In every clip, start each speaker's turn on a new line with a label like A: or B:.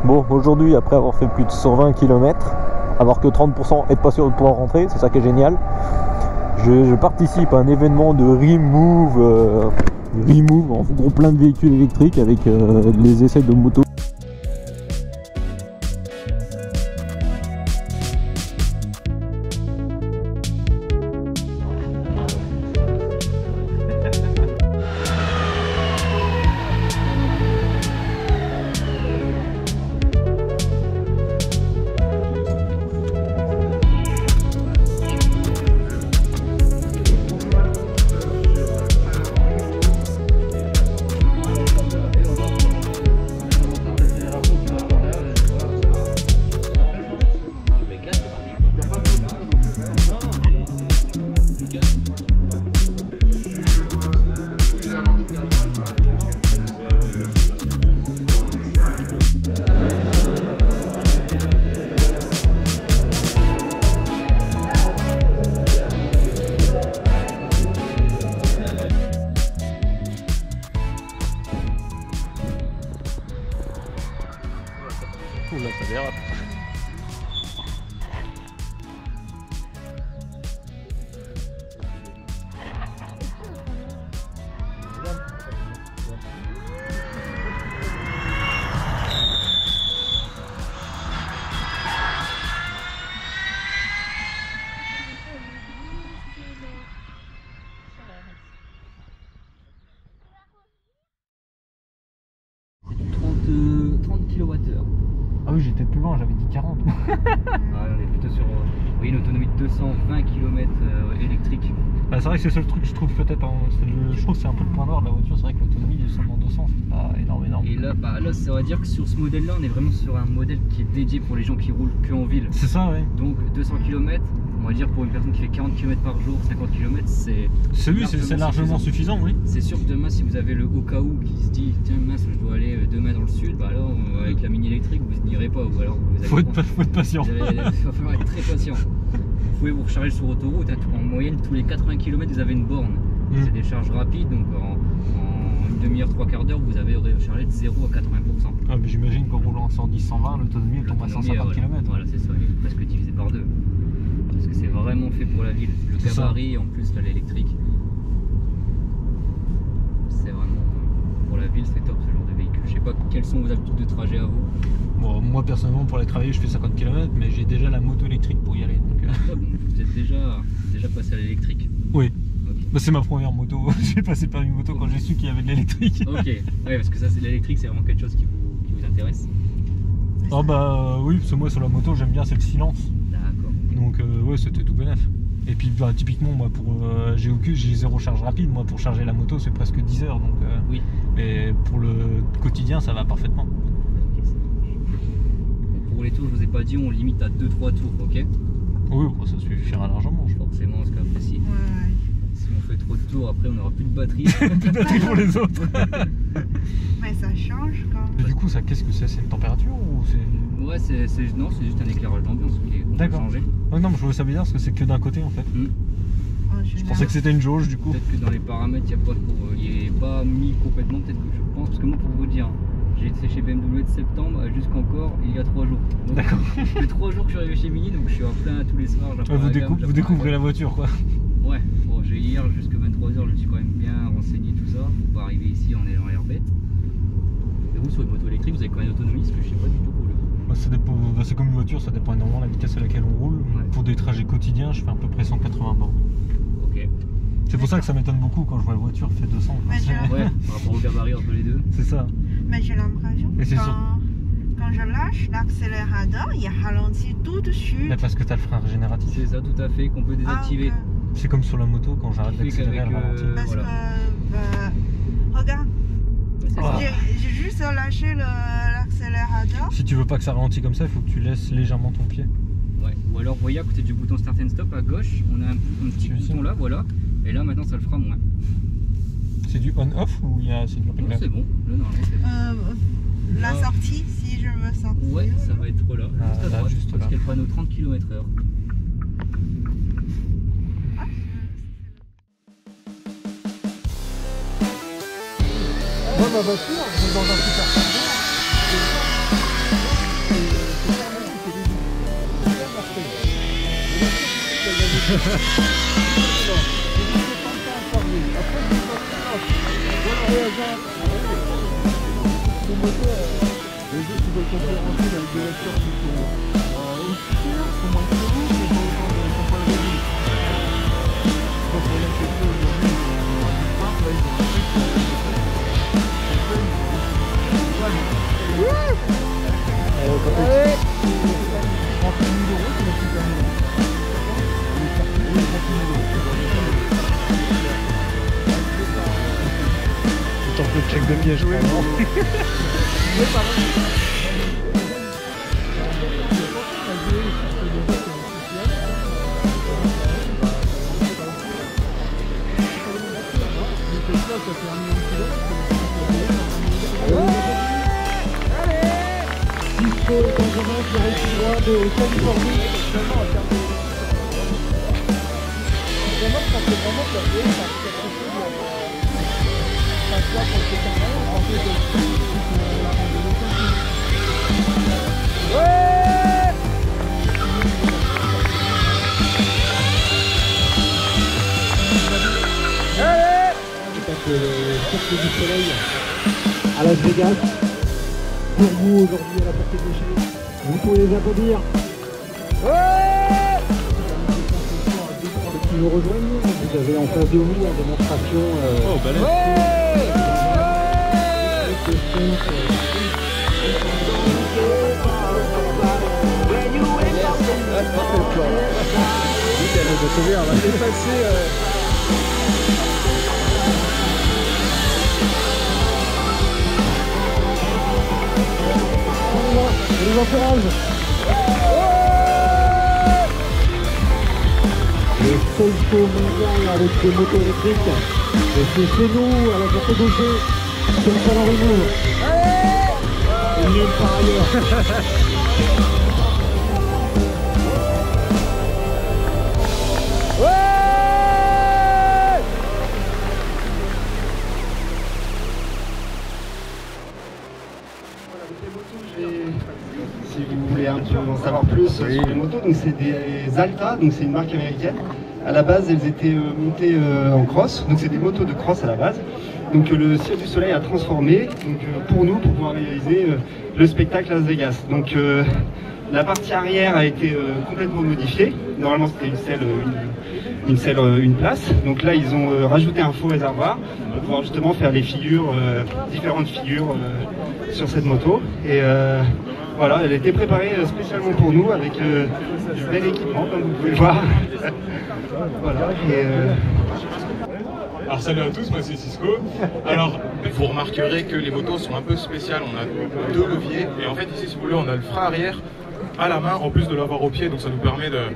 A: Bon, aujourd'hui, après avoir fait plus de 120 km, avoir que 30% et pas sûr de pouvoir rentrer, c'est ça qui est génial. Je participe à un événement de Remove, en gros plein de véhicules électriques avec les essais de moto. Là, ça dérape.
B: C'est du 30 kWh.
A: Ah oui, j'étais plus loin, j'avais dit 40.
B: On est plutôt sur une autonomie de 220 km électrique.
A: Bah, c'est vrai que c'est le seul truc que je trouve peut-être, je trouve que c'est un peu le point noir de la voiture, c'est vrai que l'autonomie de seulement 200, c'est pas énorme.
B: Et là, là, ça va dire que sur ce modèle-là, on est vraiment sur un modèle qui est dédié pour les gens qui roulent que en ville.
A: C'est ça, oui.
B: Donc 200 km, on va dire pour une personne qui fait 40 km par jour, 50 km, c'est
A: largement suffisant, oui.
B: C'est sûr que demain, si vous avez le au cas où qui se dit tiens mince, je dois aller demain dans le sud, bah alors avec la mini électrique vous n'irez pas, ou alors vous
A: faut être patient.
B: Il va falloir être très patient. Vous pouvez vous recharger sur autoroute, en moyenne tous les 80 km vous avez une borne. C'est des charges rapides, donc en une demi-heure, trois quarts d'heure vous avez rechargé de 0 à 80%.
A: Ah, mais j'imagine qu'en roulant en 110-120, l'autonomie tombe à 150 km.
B: Voilà, c'est ça, elle est presque divisée par deux. Parce que c'est vraiment fait pour la ville. Le gabarit, en plus, là, l'électrique. C'est vraiment. Pour la ville, c'est top ce genre de véhicule. Je sais pas quelles sont vos habitudes de trajet à vous.
A: Bon, moi personnellement, pour aller travailler, je fais 50 km, mais j'ai déjà la moto électrique pour y aller. Donc,
B: top, donc vous êtes déjà passé à l'électrique.
A: Oui.
B: Okay.
A: Bah, c'est ma première moto. J'ai passé par une moto quand j'ai su qu'il y avait de l'électrique.
B: Ok, ouais, parce que ça, c'est l'électrique, c'est vraiment quelque chose qui vous intéresse.
A: Ah bah oui, parce que moi sur la moto, j'aime bien, c'est le silence.
B: D'accord.
A: Donc ouais, c'était tout bénef. Et puis bah, typiquement, moi pour j'ai zéro charge rapide. Moi pour charger la moto, c'est presque 10 heures. Donc,
B: oui.
A: Mais pour le quotidien, ça va parfaitement.
B: Pour les tours, je vous ai pas dit, on limite à 2-3 tours, ok?
A: Oui, bon, ça suffira largement.
B: Forcément, parce qu'après, si on fait trop de tours, après on n'aura plus de batterie.
A: Plus de batterie pour les autres.
C: Mais ça change quand même.
A: Et du coup, ça, qu'est-ce que c'est? C'est une température ou c'est...
B: Ouais, c'est juste un éclairage d'ambiance qui est changé.
A: Ouais, non, mais je voulais savoir bien parce que c'est que d'un côté en fait. Je pensais que c'était une jauge du coup.
B: Peut-être que dans les paramètres, il n'est pas mis complètement, peut-être que je pense, parce que moi pour vous dire, j'ai été chez BMW de septembre jusqu'encore il y a 3 jours.
A: D'accord.
B: Ça fait 3 jours que je suis arrivé chez Mini, donc je suis en plein tous les soirs.
A: Vous découvrez la voiture quoi.
B: Ouais, bon, hier jusqu'à 23h, je me suis quand même bien renseigné tout ça pour pas arriver ici en ayant l'air bête. Et vous, sur une moto électrique, vous avez combien d'autonomie? Parce que je sais pas du tout pour le coup.
A: Bah, ça dépend, c'est comme une voiture, ça dépend énormément de la vitesse à laquelle on roule. Ouais. Pour des trajets quotidiens, je fais à peu près 180 bornes.
B: Ok.
A: C'est pour ça que ça m'étonne beaucoup quand je vois la voiture fait 200.
B: Ouais, par rapport au gabarit entre les deux.
A: C'est ça.
C: Mais j'ai l'impression quand je lâche l'accélérateur, il ralentit tout de suite.
A: Mais parce que tu as le frein régénératif.
B: C'est ça, tout à fait, qu'on peut désactiver.
C: Ah, okay.
A: C'est comme sur la moto, quand j'arrête d'accélérer, elle ralentit.
C: Parce que, regarde, j'ai juste lâché l'accélérateur.
A: Si tu veux pas que ça ralentit comme ça, il faut que tu laisses légèrement ton pied.
B: Ouais, ou alors, vous voyez, à côté du bouton Start and Stop, à gauche, on a un petit bouton là, voilà. Et là, maintenant, ça le fera moins.
A: C'est du on-off ou c'est du réglage?
B: C'est bon, là, normalement, c'est bon.
C: La sortie, si je veux sortir.
B: Ouais, ça va être là, juste à droite,
A: juste
B: parce
A: là.
B: qu'elle prenne aux 30 km/h.
A: Moi, ma voiture, je suis dans un super Le check de piège, joué. Cisco et Benjamin qui restent droit de Californie. Vraiment, en termes de... Vraiment, je pense que vraiment, ça fait quelque chose le Cercle du Soleil à Las Vegas pour vous aujourd'hui à la portée gauche. Vous pouvez les applaudir. Qui nous rejoignent, vous avez en face de vous la démonstration on les encourage. Le seul show mondial avec des motos électriques, et c'est chez nous à la portée gauche, sur le salon Renault. Et nulle part ailleurs.
D: Si vous voulez un peu en savoir plus sur les motos, donc c'est des Alta, donc c'est une marque américaine. À la base, elles étaient montées en cross, donc c'est des motos de cross à la base. Donc le Cirque du Soleil a transformé donc, pour nous, pour pouvoir réaliser le spectacle à Las Vegas. Donc la partie arrière a été complètement modifiée. Normalement, c'était une place. Donc là, ils ont rajouté un faux réservoir pour pouvoir justement faire les figures, différentes figures sur cette moto. Et voilà, elle a été préparée spécialement pour nous avec du bel équipement, comme vous pouvez voir. Voilà.
E: Alors salut à tous, moi c'est Cisco. Alors vous remarquerez que les motos sont un peu spéciales, on a deux leviers et en fait ici si vous voulez on a le frein arrière à la main en plus de l'avoir au pied, donc ça nous permet de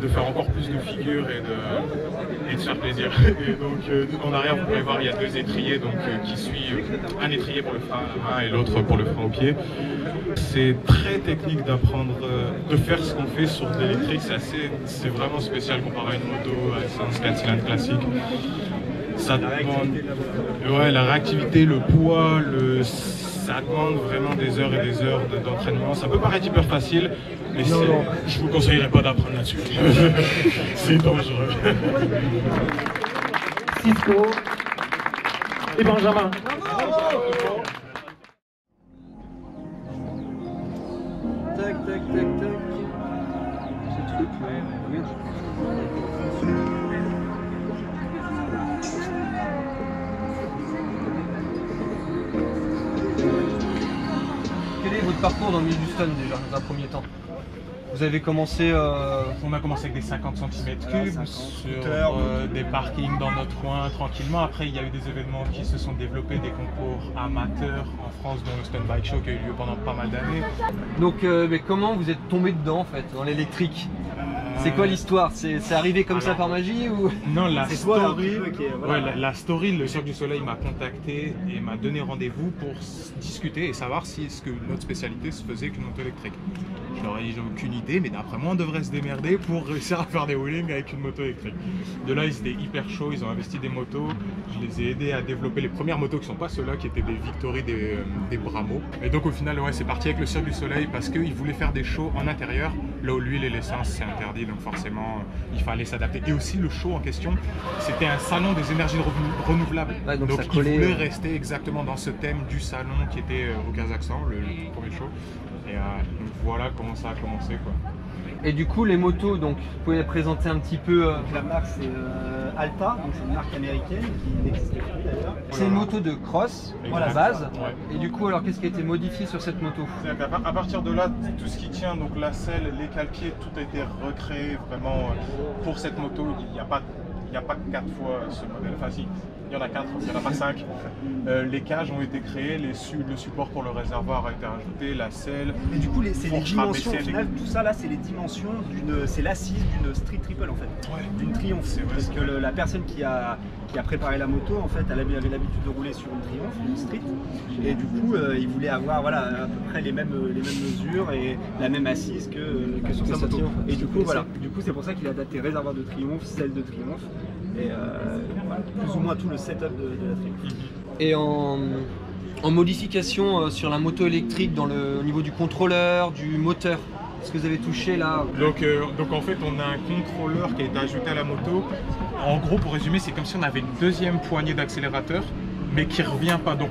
E: faire encore plus de figures et de se faire plaisir. Et donc en arrière vous pouvez voir il y a deux étriers donc, qui suivent, un étrier pour le frein à la main et l'autre pour le frein au pied. C'est très technique d'apprendre, de faire ce qu'on fait sur de l'électrique, c'est vraiment spécial comparé à une moto à essence 4 cylindres classique. Ça demande la réactivité, le poids, ça demande vraiment des heures et des heures d'entraînement. Ça peut paraître hyper facile, mais je vous conseillerais pas d'apprendre là-dessus. C'est dangereux.
A: Cisco et Benjamin.
F: Tac, tac, tac, tac. Ce truc, merde. Quel est votre parcours dans le milieu du stun déjà, dans un premier temps? Vous avez commencé...
E: On a commencé avec des 50 cm3 sur des parkings dans notre coin tranquillement. Après il y a eu des événements qui se sont développés, des concours amateurs en France dont le Stun Bike Show qui a eu lieu pendant pas mal d'années.
F: Donc mais comment vous êtes tombé dedans en fait, dans l'électrique? C'est quoi l'histoire? C'est arrivé comme ça par magie ou...
E: Non, la story, la story, le Cirque du Soleil m'a contacté et m'a donné rendez-vous pour discuter et savoir si ce que notre spécialité se faisait qu'une moto électrique. Je leur ai dit j'ai aucune idée, mais d'après moi on devrait se démerder pour réussir à faire des wheelings avec une moto électrique. De là ils étaient hyper chauds, ils ont investi des motos, je les ai aidés à développer les premières motos qui sont pas ceux-là, qui étaient des Victory, des Bramo. Et donc au final ouais, c'est parti avec le Cirque du Soleil parce qu'ils voulaient faire des shows en intérieur, là où l'huile et l'essence c'est interdit, donc forcément il fallait s'adapter. Et aussi le show en question, c'était un salon des énergies renouvelables,
F: Ouais, donc ça
E: ils
F: collait,
E: voulaient rester exactement dans ce thème du salon qui était au Kazakhstan, le premier show. Et donc voilà comment ça a commencé quoi.
F: Et du coup, les motos, donc vous pouvez les présenter un petit peu.
D: La marque c'est Alta, donc c'est une marque américaine qui n'existe plus d'ailleurs.
F: C'est une moto de cross à la base. Ouais. Et du coup, alors qu'est-ce qui a été modifié sur cette moto?
E: À partir de là, tout ce qui tient, donc la selle, les calpiers, tout a été recréé vraiment pour cette moto. Il n'y a pas 4 fois ce modèle. Enfin si, il y en a 4, il n'y en a pas 5. Les cages ont été créées, le support pour le réservoir a été rajouté, la selle.
D: Et du coup, c'est les dimensions, au final, tout ça là, c'est les dimensions c'est l'assise d'une Street Triple en fait, d'une Triumph. Parce que la personne qui a préparé la moto, en fait, elle avait l'habitude de rouler sur une Triumph, une Street, et du coup, il voulait avoir voilà, à peu près les mêmes mesures et la même assise que sur sa moto. Et du coup, voilà, c'est pour ça qu'il a adapté réservoir de Triumph, selle de Triumph, et voilà, plus ou moins tout le setup de la Triumph.
F: Et en modification sur la moto électrique, au niveau du contrôleur, du moteur, est-ce que vous avez touché là?
E: Donc en fait on a un contrôleur qui a été ajouté à la moto. En gros pour résumer c'est comme si on avait une deuxième poignée d'accélérateur mais qui ne revient pas. Donc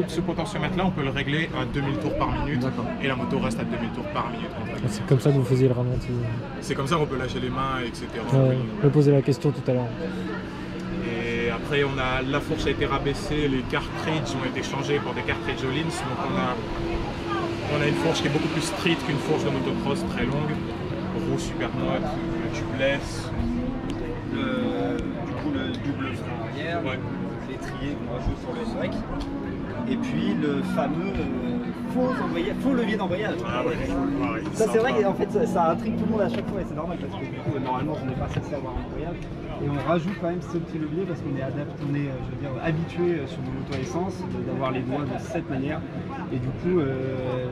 E: ce potentiomètre là on peut le régler à 2000 tours par minute et la moto reste à 2000 tours par minute.
G: C'est comme ça que vous faisiez le ralenti.
E: C'est comme ça qu'on peut lâcher les mains, etc.
G: Je me posais la question tout à l'heure.
E: Et après la fourche a été rabaissée, les cartridges ont été changés pour des cartridges Öhlins. Donc on a une fourche qui est beaucoup plus street qu'une fourche de motocross très longue. Roue super moite, le tubeless. Du coup le double frein arrière, l'étrier qu'on rajoute sur le SREC. Et puis le fameux faux levier d'embrayage. Ah ouais, ça c'est vrai qu'en fait ça intrigue tout le monde à chaque fois et c'est normal parce que du coup normalement on n'est pas censé avoir un embrayage. Et on rajoute quand même ce petit levier parce qu'on est habitué sur nos motos à essence d'avoir les doigts de cette manière. Et du coup,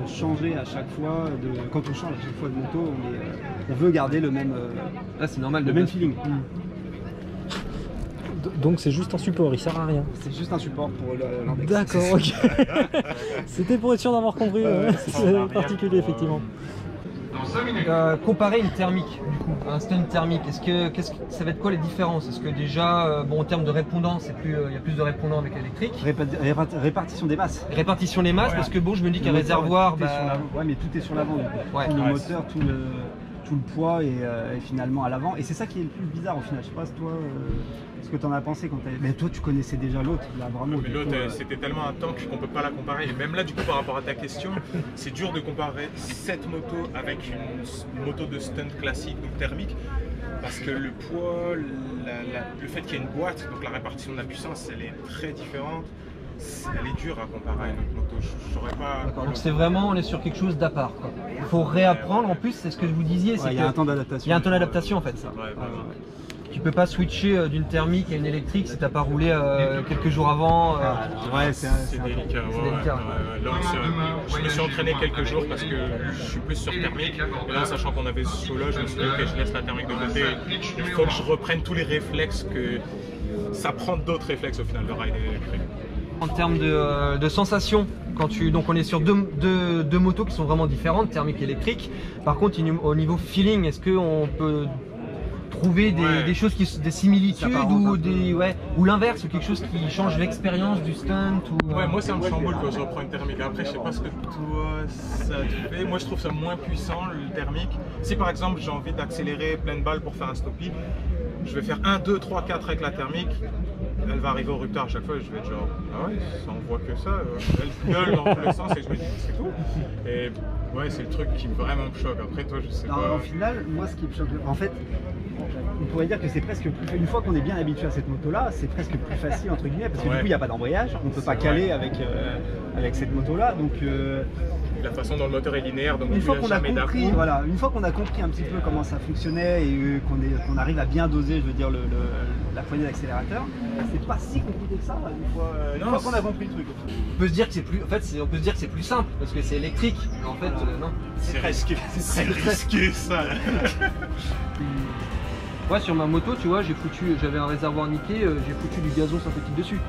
E: changer à chaque fois, quand on change à chaque fois de moto, on veut garder le même,
F: c'est normal,
E: le
F: même
E: feeling.
G: Donc c'est juste un support, il sert à rien.
D: C'est juste un support pour l'index.
G: D'accord, ok. C'était pour être sûr d'avoir compris. C'est particulier effectivement.
F: Comparer une thermique, du coup, un stunt thermique, ça va être quoi les différences? Est-ce que déjà, en termes de répondants, il y a plus de répondants avec l'électrique?
D: Répartition des masses.
F: Répartition des masses, parce que bon, je me dis qu'un réservoir...
D: Ouais, mais tout est sur l'avant. Tout le moteur, tout le poids est finalement à l'avant. Et c'est ça qui est le plus bizarre au final. Je sais pas si toi, ce que tu en as pensé quand tu Mais toi, tu connaissais déjà l'autre, là, vraiment.
E: Mais l'autre, c'était tellement un tank qu'on peut pas la comparer. Et même là, du coup, par rapport à ta question, c'est dur de comparer cette moto avec une moto de stunt classique, donc thermique. Parce que le poids, le fait qu'il y ait une boîte, donc la répartition de la puissance, elle est très différente. Elle est dure à comparer à une autre moto, je saurais pas.
F: D'accord, donc c'est vraiment, on est sur quelque chose d'à part. Il faut réapprendre, en plus, c'est ce que vous disiez.
D: Il y a un temps d'adaptation.
F: Il y a un temps d'adaptation en fait. Ça. Tu peux pas switcher d'une thermique à une électrique si t'as pas roulé quelques jours avant.
E: C'est délicat. Là, je me suis entraîné quelques jours parce que je suis plus sur thermique. Et là, sachant qu'on avait ce show-là, je me suis dit ok, je laisse la thermique de côté. Il faut que je reprenne tous les réflexes que ça prend d'autres réflexes au final de ride électrique.
F: En termes de sensations, donc on est sur deux motos qui sont vraiment différentes, thermique et électrique. Par contre, au niveau feeling, est-ce qu'on peut trouver des choses des similitudes ou l'inverse, ou quelque chose qui change l'expérience du stunt
E: moi ça me chamboule quand je reprends une thermique. Après, je sais pas ce que toi ça te fait. Moi, je trouve ça moins puissant le thermique. Si par exemple j'ai envie d'accélérer pleine balle pour faire un stoppie, je vais faire 1, 2, 3, 4 avec la thermique. Elle va arriver au rupteur à chaque fois et je vais être genre ah ouais, ça envoie que ça. Elle gueule dans tous les sens et je me dis c'est tout. Et ouais, c'est le truc qui vraiment me choque. Après, toi, je sais pas.
D: Au final, moi, ce qui me choque, en fait, on pourrait dire que c'est presque plus. Une fois qu'on est bien habitué à cette moto-là, c'est presque plus facile entre guillemets parce que du coup, il n'y a pas d'embrayage. On ne peut pas caler avec cette moto-là. Donc,
E: la façon dont le moteur est linéaire, donc
H: Une fois
E: il
H: qu'on
E: n'y a
H: a
E: jamais
H: compris,
E: d'à-coup.
H: voilà, une fois qu'on a compris un petit peu comment ça fonctionnait et qu'on arrive à bien doser, je veux dire, la poignée d'accélérateur, c'est pas si compliqué que ça. Une fois qu'on a compris le truc.
F: On peut se dire que c'est plus, en fait, on peut se dire que c'est plus simple parce que c'est électrique. Mais en fait, non.
E: C'est risqué, c'est risqué ça.
F: Ouais, sur ma moto, tu vois, j'avais un réservoir niqué, j'ai foutu du gazon synthétique dessus.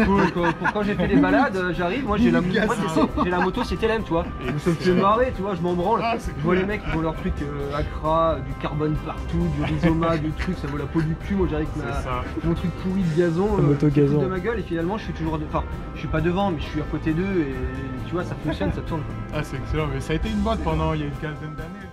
F: Donc, pour quand j'ai fait les balades, j'arrive, moi j'ai la moto CTLM, tu vois. Ça me fait marrer, tu vois, je m'en branle. Je vois les mecs qui ont leur truc Accra, du carbone partout, du Rizoma, du truc, ça vaut la peau du cul. Moi j'arrive avec mon truc pourri de gazon,
G: moto gazon
F: de ma gueule, et finalement je suis toujours, enfin, je suis pas devant, mais je suis à côté d'eux, et tu vois, ça fonctionne, ça tourne.
E: Ah, c'est excellent, mais ça a été une mode pendant il y a une quinzaine d'années.